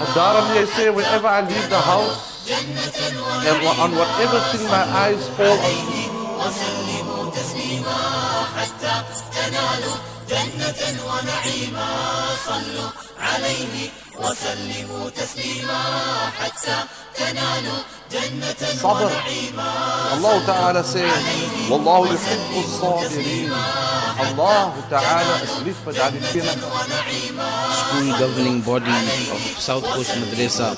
Adaram say, whenever I leave the house, and on whatever thing my eyes fall on, Sabr. Allah Ta'ala says, Wallahu yuhibbu as-sabirin. Allah Ta'ala is lief with Adikina. School governing body of South Coast Madrasa.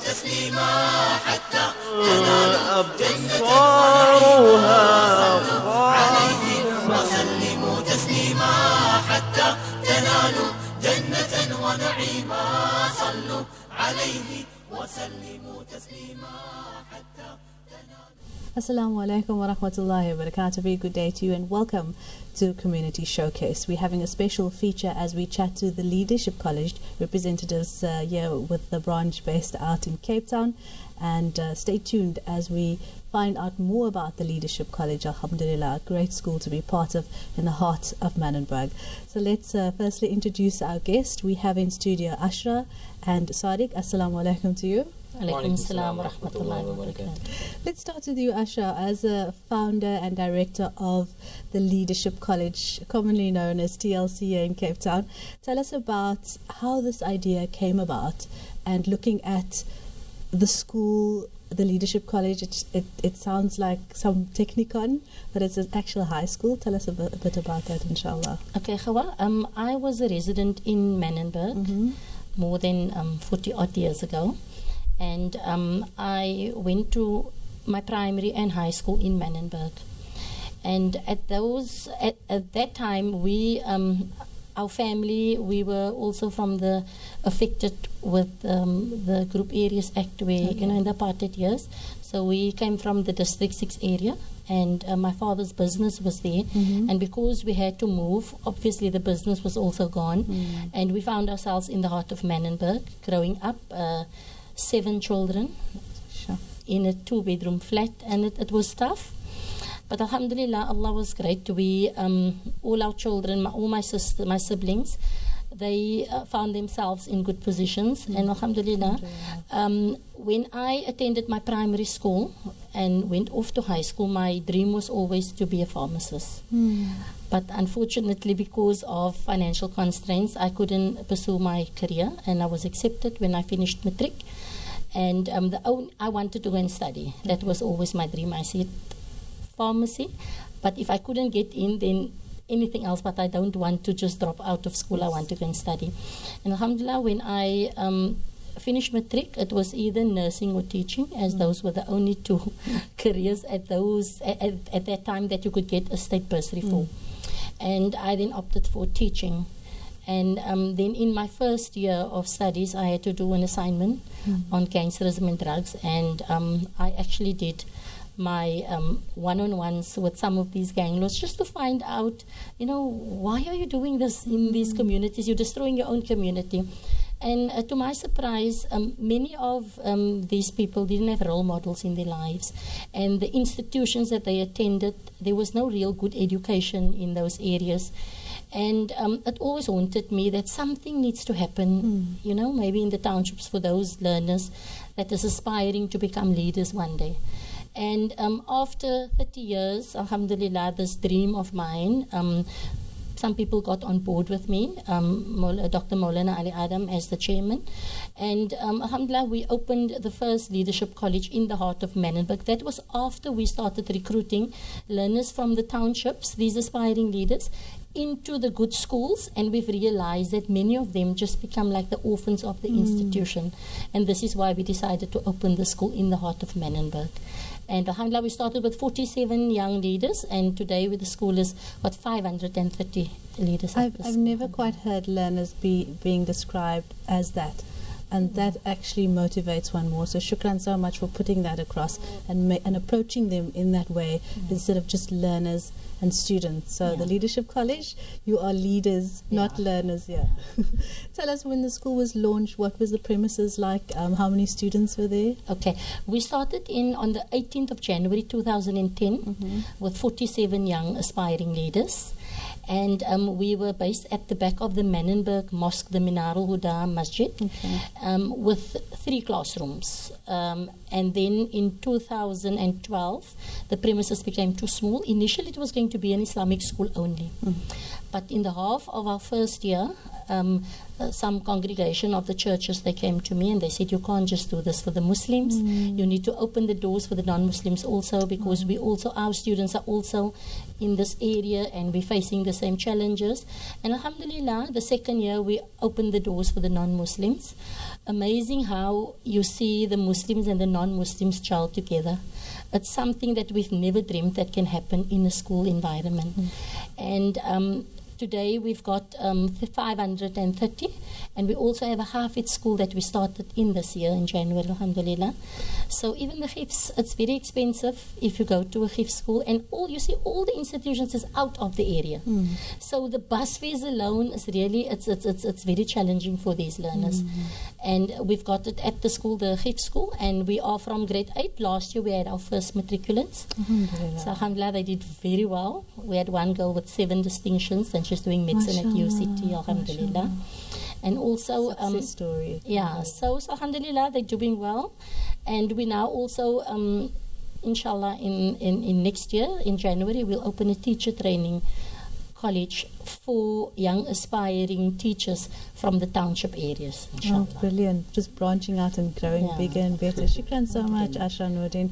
Assalamu alaikum wa rahmatullahi wa barakatuh. Very good day to you and welcome to Community Showcase. We're having a special feature as we chat to the Leadership College representatives here with the branch based out in Cape Town. And stay tuned as we find out more about the Leadership College. Alhamdulillah, a great school to be part of in the heart of Manenberg. So let's firstly introduce our guest. We have in studio Ashra and Sadiq. Assalamu alaikum to you. Alaikum assalam wa rahmatullahi wa barakatuh. Let's start with you, Ashra, as a founder and director of the Leadership College, commonly known as TLC here in Cape Town. Tell us about how this idea came about and looking at the school, the Leadership College. It sounds like some technicon, but it's an actual high school. Tell us a bit about that, inshallah. Okay, Khawa, I was a resident in Manenberg more than 40 odd years ago. And I went to my primary and high school in Manenberg. And at that time, we, our family, we were also from the affected with the Group Areas Act, where, you know, in the apartheid years. So we came from the District 6 area, and my father's business was there. And because we had to move, obviously the business was also gone. And we found ourselves in the heart of Manenberg, growing up. 7 children in a 2-bedroom flat, and it was tough. But alhamdulillah, Allah was great. We, all our children, all my siblings, they found themselves in good positions. And alhamdulillah, when I attended my primary school and went off to high school, my dream was always to be a pharmacist. But unfortunately, because of financial constraints, I couldn't pursue my career, and I was accepted when I finished matric. And I wanted to go and study. That was always my dream. I said pharmacy, but if I couldn't get in, then anything else. But I don't want to just drop out of school. I want to go and study. And alhamdulillah, when I finished matric, it was either nursing or teaching, as those were the only 2 careers at that time that you could get a state bursary for. And I then opted for teaching. And then in my first year of studies, I had to do an assignment on gangsterism and drugs. And I actually did my one-on-ones with some of these gang lords just to find out, you know, why are you doing this in these communities? You're destroying your own community. And to my surprise, many of these people didn't have role models in their lives. And the institutions that they attended, there was no real good education in those areas. And it always haunted me that something needs to happen, you know, maybe in the townships for those learners that is aspiring to become leaders one day. And after 30 years, alhamdulillah, this dream of mine, some people got on board with me, Dr. Maulana Ali Adam as the chairman. And alhamdulillah, we opened the first Leadership College in the heart of Manenberg. That was after we started recruiting learners from the townships, these aspiring leaders, into the good schools, and we've realized that many of them just become like the orphans of the institution. And this is why we decided to open the school in the heart of Manenberg. And alhamdulillah, we started with 47 young leaders, and today with the school is 530 leaders. I've never quite heard learners being described as that. And that actually motivates one more. So shukran so much for putting that across and approaching them in that way instead of just learners and students. So the Leadership College, you are leaders, not learners here. Tell us, when the school was launched, what was the premises like? How many students were there? Okay, we started on the 18th of January 2010 with 47 young aspiring leaders. And we were based at the back of the Menenberg Mosque, the Minarul Huda Masjid, with 3 classrooms. And then in 2012, the premises became too small. Initially, it was going to be an Islamic school only. But in the half of our first year, some congregation of the churches, they came to me and they said, you can't just do this for the Muslims. You need to open the doors for the non-Muslims also, because we also, our students are also in this area and we're facing the same challenges. And alhamdulillah, the second year we opened the doors for the non-Muslims. Amazing how you see the Muslims and the non-Muslims gel together. It's something that we've never dreamed that can happen in a school environment. And today we've got 530, and we also have a Hafid school that we started in this year in January, alhamdulillah. So even the hifz, it's very expensive if you go to a hifz school, and you see all the institutions is out of the area. So the bus fees alone is really, it's very challenging for these learners. And we've got it at the school, the hifz school, and we are from grade 8. Last year we had our first matriculants. So alhamdulillah, they did very well. We had one girl with 7 distinctions, and she's doing medicine at UCT, alhamdulillah. And also, success story. Yeah, so alhamdulillah, they're doing well. And we now also, inshallah, in next year, in January, we'll open a teacher training college for young aspiring teachers from the township areas, inshallah. Oh, brilliant. Just branching out and growing bigger and better. Shukran so much, Asha Nordin.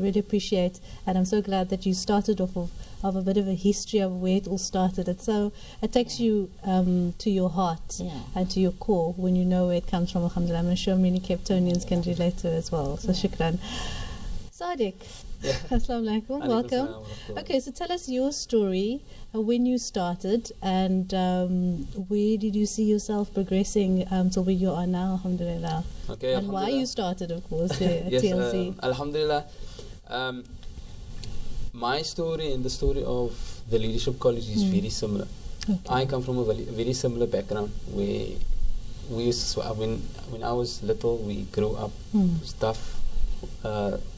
Really appreciate, and I'm so glad that you started off of a bit of a history of where it all started. It takes you to your heart and to your core when you know where it comes from, alhamdulillah. I'm sure many Cape Townians can relate to it as well. So shukran. Sadiq, assalamu alaikum, welcome. Okay, so tell us your story, when you started, and where did you see yourself progressing to where you are now, alhamdulillah. Okay, and why you started, of course, at yes, TLC. Alhamdulillah. My story and the story of the Leadership College is very similar. Okay. I come from a very similar background where we used to, when I was little, we grew up stuff.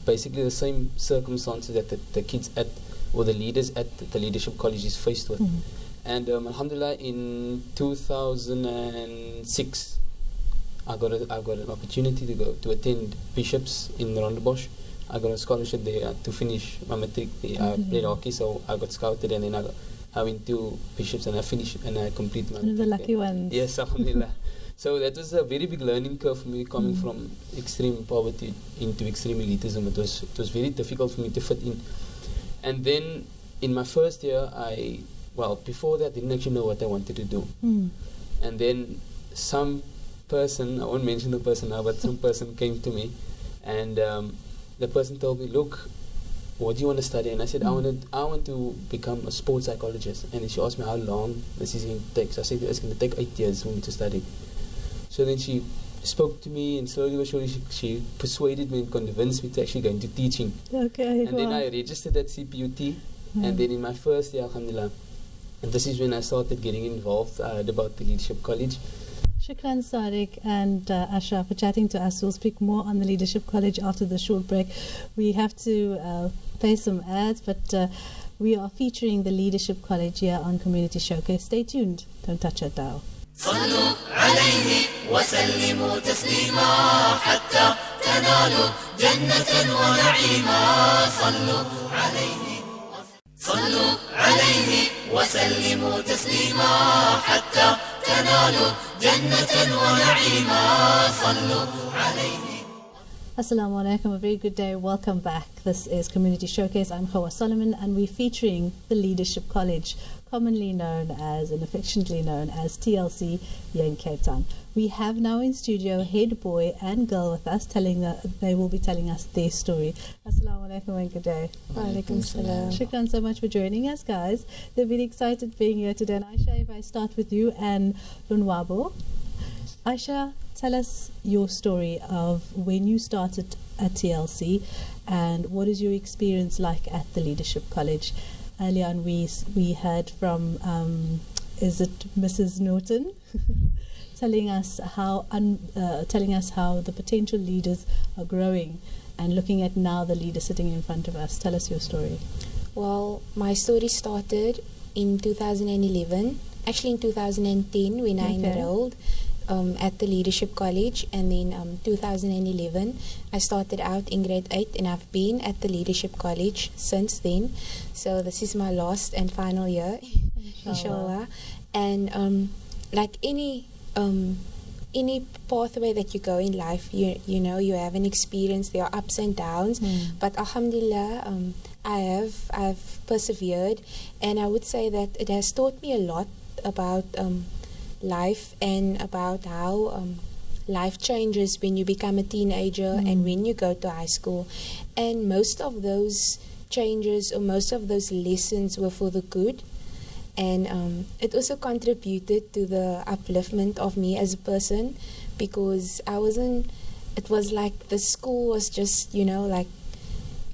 Basically the same circumstances that the kids at, or the leaders at the Leadership College is faced with. And alhamdulillah, in 2006 I got an opportunity to go to attend Bishops in Rondebosch. I got a scholarship there to finish my matric. I played hockey, so I got scouted, and then I went to Bishops and I finished and I completed my One of the lucky ones. Yes, alhamdulillah. So that was a very big learning curve for me, coming from extreme poverty into extreme elitism. It was very difficult for me to fit in. And then in my first year, before that, I didn't actually know what I wanted to do. And then some person, I won't mention the person now, but some person came to me, and the person told me, look, what do you want to study? And I said, I want to become a sports psychologist. And then she asked me how long this is going to take. So I said, it's going to take 8 years for me to study. So then she spoke to me, and slowly but surely she persuaded me and convinced me to actually go into teaching. Okay. And then I registered at CPUT, and then in my first year, alhamdulillah, and this is when I started getting involved. I heard about the Leadership College. Shukran, Sadiq and Asha, for chatting to us. We'll speak more on the Leadership College after the short break. We have to play some ads, but we are featuring the Leadership College here on Community Showcase. Stay tuned. Don't touch that dial. صلوا عليه وسلموا تسليما حتى تنالوا جنة ونعيما صلوا عليه وسلموا تسليما حتى تنالوا جنة ونعيما صلوا عليه. Assalamu alaikum, a very good day. Welcome back. This is Community Showcase. I'm Hawa Solomon, and we're featuring the Leadership College, commonly known as and affectionately known as TLC here in Cape Town. We have now in studio head boy and girl with us, they will be telling us their story. Assalamu alaikum and good day. Wa alaikum salam. Shukran so much for joining us, guys. They're very excited being here today. And Aisha, if I start with you and Lunwabo. Aisha, tell us your story of when you started at TLC and what is your experience like at the Leadership College. Earlier on we heard from is it Mrs. Norton telling us how the potential leaders are growing, and looking at now the leader sitting in front of us. Tell us your story. Well, my story started in 2011. Actually, in 2010 when I enrolled at the Leadership College, and then 2011 I started out in grade 8, and I've been at the Leadership College since then. So this is my last and final year, inshallah. And like any pathway that you go in life, you know, you have an experience. There are ups and downs, but alhamdulillah, I've persevered, and I would say that it has taught me a lot about life, and about how life changes when you become a teenager and when you go to high school. And most of those changes, or most of those lessons, were for the good. And it also contributed to the upliftment of me as a person, because it was like the school was just, you know, like,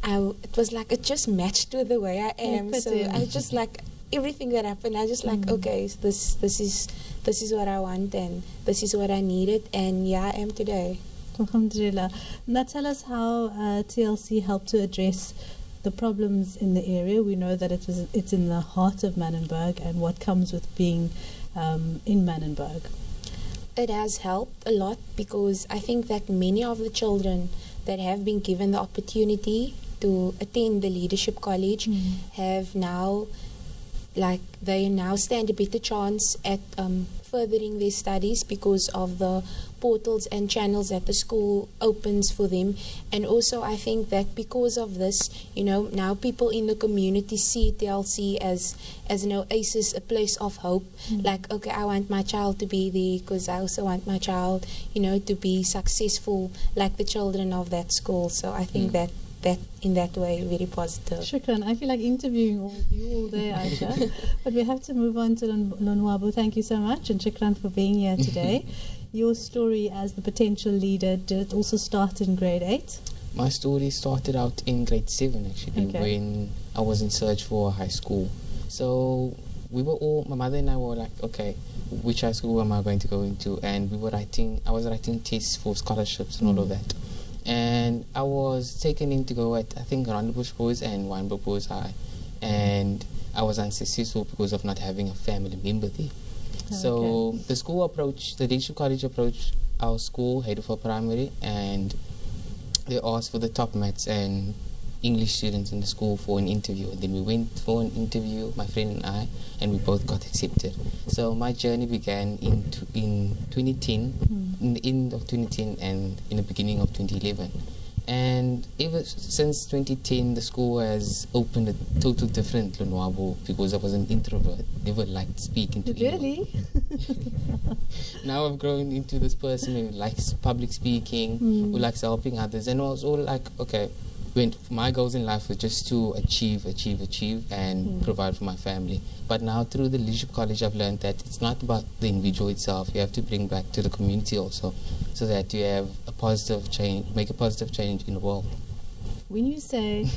it was like it just matched with the way I am. So I just like everything that happened, I just like, okay, this is what I want, and this is what I needed, and yeah, I am today. Alhamdulillah. Now tell us how TLC helped to address the problems in the area. We know that it's in the heart of Manenberg, and what comes with being in Manenberg. It has helped a lot, because I think that many of the children that have been given the opportunity to attend the Leadership College have now, like, they now stand a better chance at furthering their studies, because of the portals and channels that the school opens for them. And also I think that because of this, you know, now people in the community see TLC as an oasis, a place of hope. Like, okay, I want my child to be there, because I also want my child, you know, to be successful like the children of that school. So I think that in that way, very positive. Shukran. I feel like interviewing you all day, Aisha. But we have to move on to Lonwabo. Thank you so much, and shukran for being here today. Your story as the potential leader, did it also start in grade 8? My story started out in grade 7, actually, when I was in search for a high school. So we were all, my mother and I were like, okay, which high school am I going to go into? And I was writing tests for scholarships and all of that. And I was taken in to go at, I think, Randbush Boys and Wynberg Boys High. And I was unsuccessful because of not having a family member there. So the school approached, the Leadership College approached our school, Heidelberg Primary, and they asked for the top maths and English students in the school for an interview. And then we went for an interview, my friend and I, and we both got accepted. So my journey began in 2010, in the end of 2010 and in the beginning of 2011. And ever since 2010, the school has opened a total different Lonwabo, because I was an introvert, never liked speaking to anyone. Really? Now I've grown into this person who likes public speaking, who likes helping others, and I was all like, okay, when my goals in life were just to achieve and provide for my family. But now through the Leadership College, I've learned that it's not about the individual itself. You have to bring back to the community also, so that you have a positive change, make a positive change in the world. When you say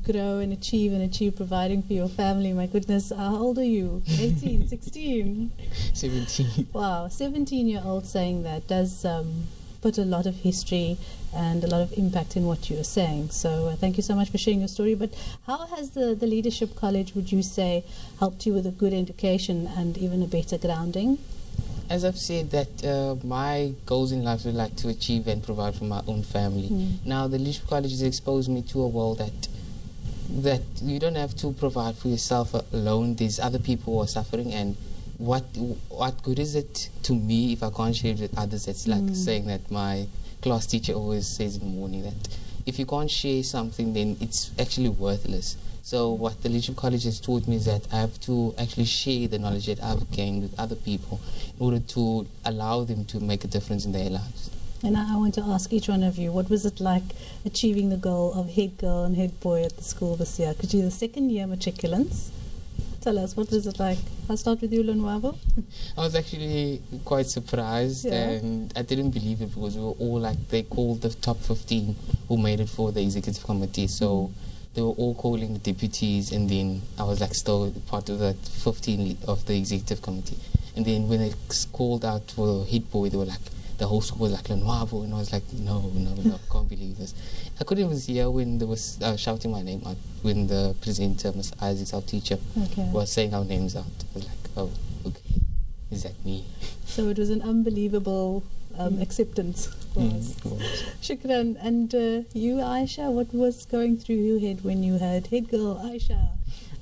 grow and achieve providing for your family, my goodness, how old are you? 18, 16? 17. Wow, 17-year-old saying that does put a lot of history and a lot of impact in what you are saying. So thank you so much for sharing your story. But how has the Leadership College, would you say, helped you with a good education and even a better grounding? As I've said, that my goals in life would like to achieve and provide for my own family. Now the Leadership College has exposed me to a world that you don't have to provide for yourself alone. There's other people who are suffering, and what good is it to me if I can't share it with others? It's like saying that my class teacher always says in the morning, that if you can't share something, then it's actually worthless. So what the Leadership College has taught me is that I have to actually share the knowledge that I've gained with other people in order to allow them to make a difference in their lives. And I want to ask each one of you, what was it like achieving the goal of head girl and head boy at the school this year? Because you're the second year matriculants. Tell us, what was it like? I'll start with you, Lonwabo. I was actually quite surprised, and I didn't believe it, because we were all like, they called the top 15 who made it for the executive committee. So they were all calling the deputies, and then I was like still part of the 15 of the executive committee. And then when they called out for head boy, they were like, the whole school was like Lanwabo, and I was like, no, I can't believe this. I couldn't even hear when they was shouting my name out, when the presenter, Ms. Isaacs, our teacher, was saying our names out. I was like, oh, okay, is that me? So it was an unbelievable acceptance. Shukran. And you, Aisha, what was going through your head when you heard head girl Aisha?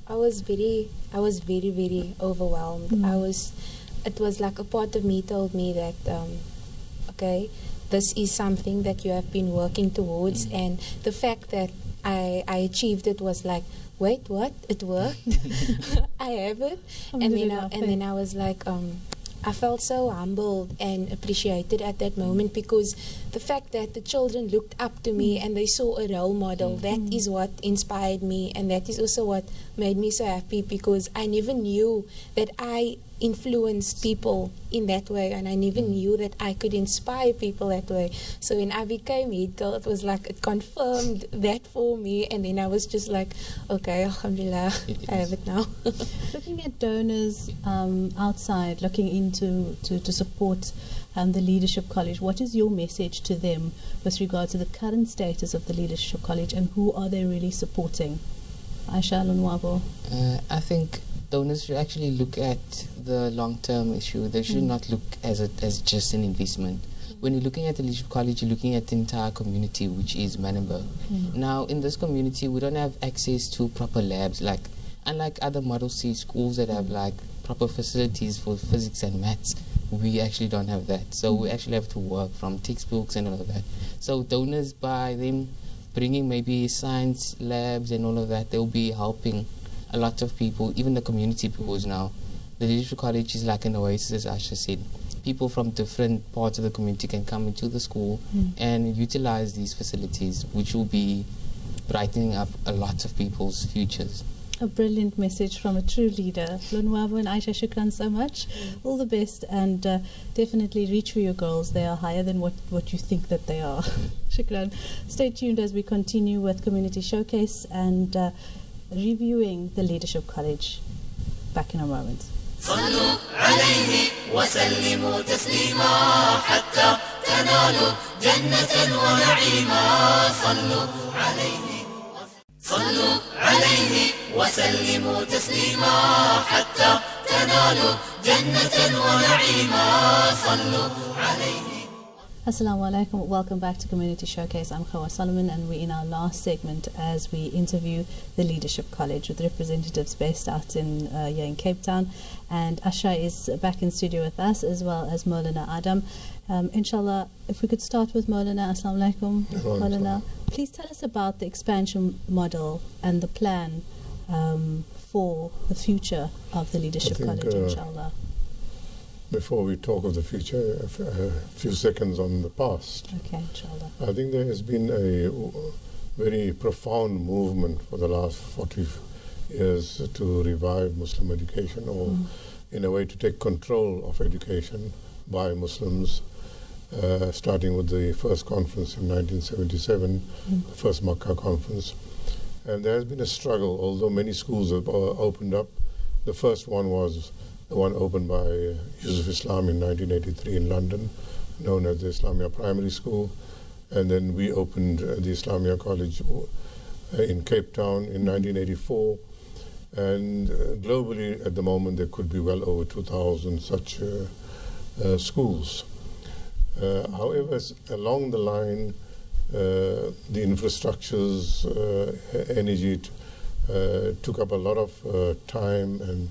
I was very, very overwhelmed. It was like a part of me told me that, okay, this is something that you have been working towards, and the fact that I achieved it was like, wait, what? It worked. I have it. And then I was like, I felt so humbled and appreciated at that moment, because the fact that the children looked up to me and they saw a role model, that is what inspired me, and that is also what made me so happy, because I never knew that I influenced people in that way, and I never knew that I could inspire people that way. So when I became head girl, it was like it confirmed that for me, and then I was just like, okay, alhamdulillah, I have it now. Looking at donors outside, looking into to support the Leadership College, what is your message to them with regard to the current status of the Leadership College, and who are they really supporting? Aisha Lunwabo. I think donors should actually look at the long-term issue. They should not look as just an investment. When you're looking at the Leadership College, you're looking at the entire community, which is Manenberg. Now, in this community, we don't have access to proper labs, unlike other Model C schools that have proper facilities for physics and maths. We actually don't have that. So we actually have to work from textbooks and all of that. So donors, by them bringing maybe science labs and all of that, they'll be helping a lot of people, even the community, because now the Leadership College is like an oasis, as Asha said. People from different parts of the community can come into the school and utilize these facilities, which will be brightening up a lot of people's futures. A brilliant message from a true leader. Lunwabo and Aisha, shukran so much. All the best, and definitely reach for your goals. They are higher than what you think that they are. Shukran. Stay tuned as we continue with Community Showcase and reviewing the Leadership College. Back in a moment. صلوا عليه وسلموا تسليما حتى تنالوا جنة ونعيما. صلوا عليه وسلموا تسليما حتى تنالوا جنة ونعيما. صلوا عليه. Assalamu alaikum. Welcome back to Community Showcase. I'm Khawa Solomon, and we're in our last segment as we interview the Leadership College with representatives based out in here in Cape Town. And Asha is back in studio with us, as well as Maulana Adam. Inshallah, if we could start with Maulana. Assalamu alaikum. Maulana, please tell us about the expansion model and the plan for the future of the Leadership College, inshallah. Before we talk of the future, a few seconds on the past. Okay, inshallah. I think there has been a very profound movement for the last 40 years to revive Muslim education, or in a way to take control of education by Muslims, starting with the first conference in 1977, the first Makkah conference. And there has been a struggle, although many schools have opened up. The first one was the one opened by Yusuf Islam in 1983 in London, known as the Islamia Primary School. And then we opened the Islamia College in Cape Town in 1984. And globally, at the moment, there could be well over 2,000 such schools. However, along the line, the infrastructures, energy took up a lot of time, and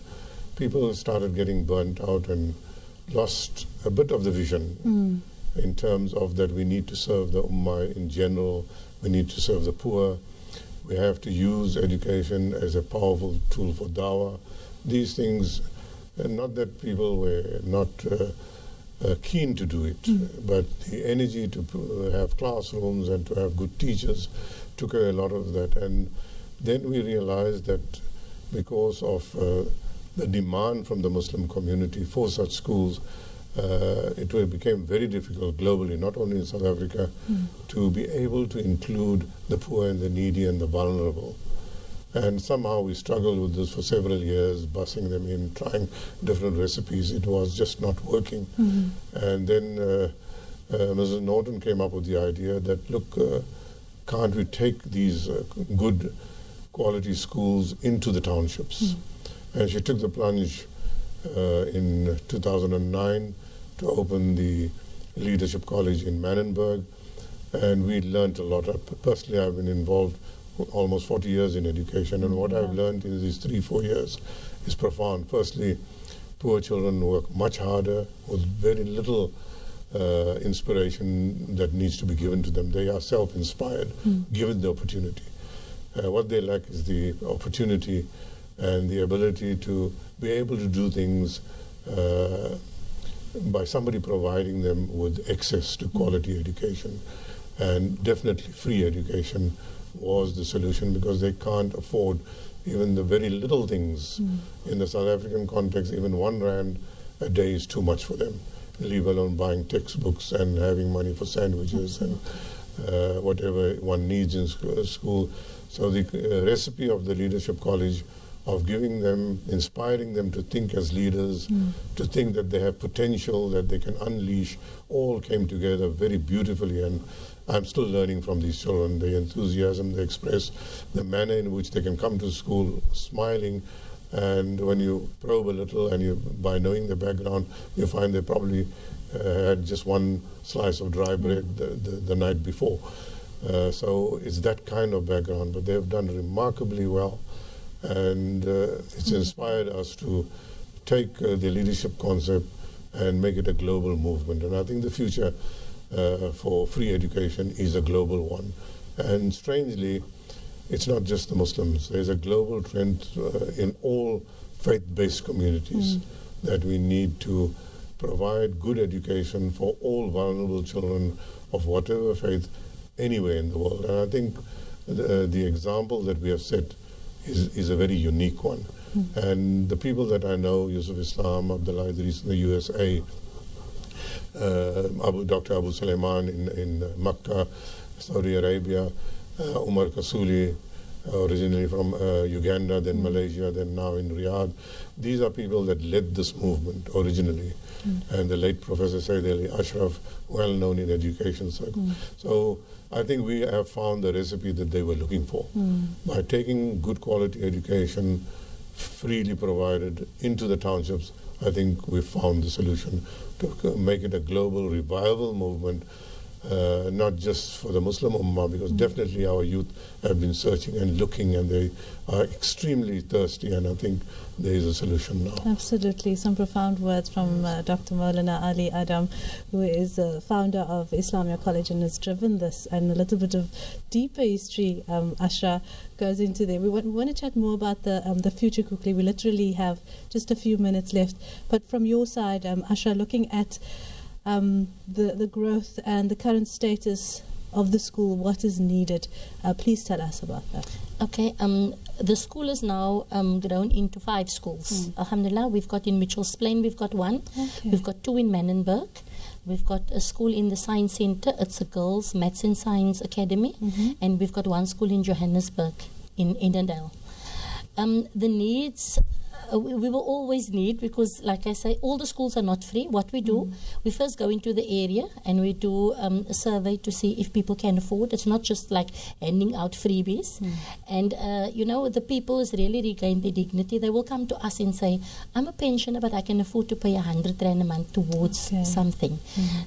people started getting burnt out and lost a bit of the vision in terms of that we need to serve the Ummah in general, we need to serve the poor, we have to use education as a powerful tool for dawah. These things, not that people were not keen to do it, but the energy to have classrooms and to have good teachers took away a lot of that. And then we realized that because of the demand from the Muslim community for such schools, it became very difficult globally, not only in South Africa, to be able to include the poor and the needy and the vulnerable. And somehow we struggled with this for several years, busing them in, trying different recipes. It was just not working. And then Mrs. Norton came up with the idea that, look, can't we take these good quality schools into the townships? And she took the plunge in 2009 to open the Leadership College in Manenberg, and we learned a lot. Personally, I've been involved almost 40 years in education, and what I've learned in these 3-4 years is profound. Firstly, poor children work much harder with very little inspiration that needs to be given to them. They are self-inspired, given the opportunity. What they lack is the opportunity and the ability to be able to do things by somebody providing them with access to quality education. And definitely free education was the solution, because they can't afford even the very little things. In the South African context, even R1 a day is too much for them, leave alone buying textbooks and having money for sandwiches and whatever one needs in school. So the recipe of the Leadership College of giving them, inspiring them to think as leaders, to think that they have potential, that they can unleash, all came together very beautifully. And I'm still learning from these children, the enthusiasm they express, the manner in which they can come to school smiling. And when you probe a little, and you, by knowing the background, you find they probably had just one slice of dry bread the night before. So it's that kind of background, but they've done remarkably well. And it's inspired us to take the leadership concept and make it a global movement. And I think the future for free education is a global one. And strangely, it's not just the Muslims. There's a global trend in all faith-based communities that we need to provide good education for all vulnerable children of whatever faith anywhere in the world. And I think the example that we have set is a very unique one. And the people that I know, Yusuf Islam, Abdullah Idris in the USA, Dr. Abu Sulaiman in Makkah, Saudi Arabia, Umar Kasuli, originally from Uganda, then Malaysia, then now in Riyadh. These are people that led this movement originally. And the late Professor Sayyid Ali Ashraf, well known in education circles. So I think we have found the recipe that they were looking for. By taking good quality education, freely provided, into the townships, I think we found the solution to make it a global revival movement, not just for the Muslim Ummah, because definitely our youth have been searching and looking, and they are extremely thirsty, and I think there is a solution now. Absolutely. Some profound words from Dr. Maulana Ali Adam, who is a founder of Islamia College and has driven this, and a little bit of deeper history, Ashra, goes into there. We want to chat more about the future quickly. We literally have just a few minutes left. But from your side, Ashra, looking at the growth and the current status of the school, what is needed, please tell us about that. Okay, the school is now grown into 5 schools. Alhamdulillah, we've got in Mitchell's Plain, we've got 1. Okay. We've got 2 in Manenberg. We've got a school in the Science Centre. It's a girls' Maths and Science Academy. And we've got 1 school in Johannesburg, in Edendale. The needs, we will always need, because like I say, all the schools are not free. What we do, we first go into the area and we do a survey to see if people can afford. It's not just like handing out freebies. And you know, the people has really regained their dignity. They will come to us and say, I'm a pensioner, but I can afford to pay 100 Rand a month towards something.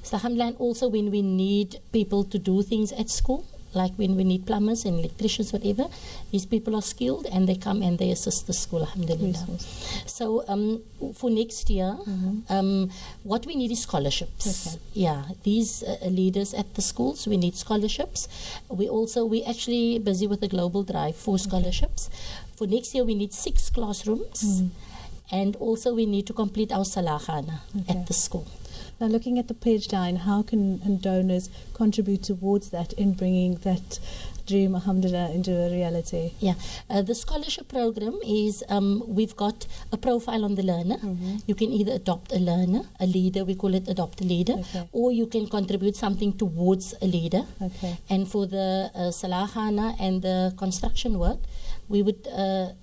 So alhamdulillah, also when we need people to do things at school, like when we need plumbers and electricians, whatever, these people are skilled and they come and they assist the school, alhamdulillah. So for next year, what we need is scholarships. Yeah, these leaders at the schools, we need scholarships. We actually busy with a global drive for scholarships. For next year, we need 6 classrooms, and also we need to complete our Salahana at the school. Now, looking at the page 9, how can donors contribute towards that in bringing that dream, alhamdulillah, into a reality? Yeah, the scholarship program is, we've got a profile on the learner. You can either adopt a learner, a leader, we call it adopt a leader, or you can contribute something towards a leader. And for the Salahana and the construction work, we would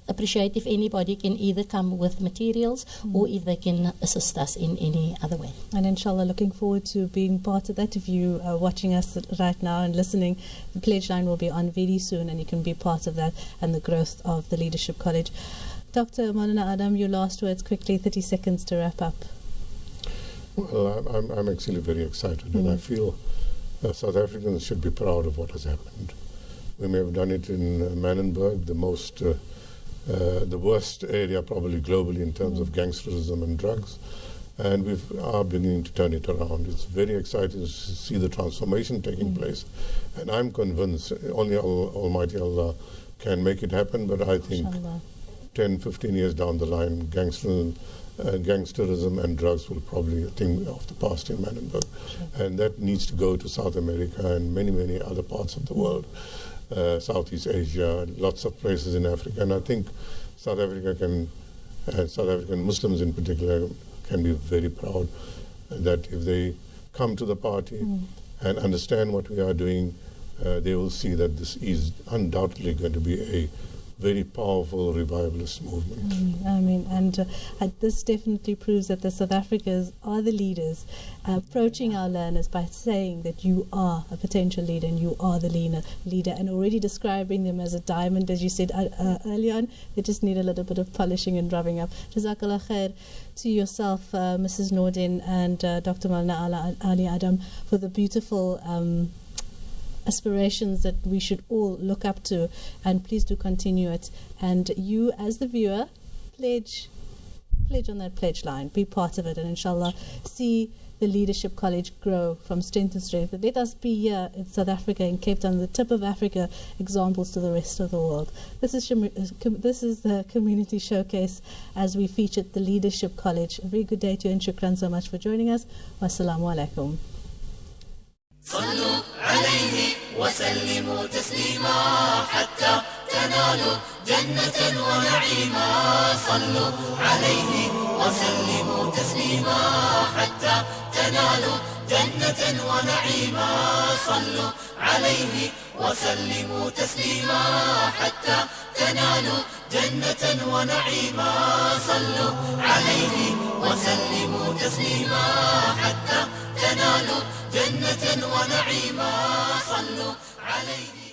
appreciate if anybody can either come with materials or if they can assist us in any other way. And inshallah, looking forward to being part of that. If you are watching us right now and listening, the pledge line will be on very soon, and you can be part of that and the growth of the Leadership College. Dr. Maulana Adam, your last words quickly, 30 seconds to wrap up. Well, I'm actually very excited, and I feel South Africans should be proud of what has happened. We may have done it in Manenberg, the worst area probably globally in terms of gangsterism and drugs, and we are beginning to turn it around. It's very exciting to see the transformation taking place, and I'm convinced only Almighty Allah can make it happen, but I think 10, 15 years down the line, gangsterism and drugs will probably be a thing of the past in Manenberg. And that needs to go to South America and many, many other parts of the world, Southeast Asia, lots of places in Africa. And I think South Africa can, and South African Muslims in particular, can be very proud that if they come to the party and understand what we are doing, they will see that this is undoubtedly going to be a very powerful revivalist movement. I mean, and this definitely proves that the South Africans are the leaders, approaching our learners by saying that you are a potential leader and you are the leader, and already describing them as a diamond, as you said earlier on. They just need a little bit of polishing and rubbing up. Jazakallah khair to yourself, Mrs. Nordin, and Dr. Maulana Ali Adam, for the beautiful aspirations that we should all look up to, and please do continue it. And you, as the viewer, pledge on that pledge line, be part of it, and inshallah see the Leadership College grow from strength to strength. Let us be here in South Africa, in Cape Town, the tip of Africa, examples to the rest of the world. This is the Community Showcase as we featured the Leadership College. A very good day to you, and shukran so much for joining us. Wassalamu alaikum. صلوا عليه وسلموا تسليما حتى تنالوا جنة ونعيما. صلوا عليه وسلموا تسليما حتى تنالوا جنة ونعيما. صلوا عليه وسلموا تسليما حتى تنالوا جنة ونعيما. صلوا عليه وسلموا تسليما حتى تنالوا جنة ونعيما. صلوا عليه.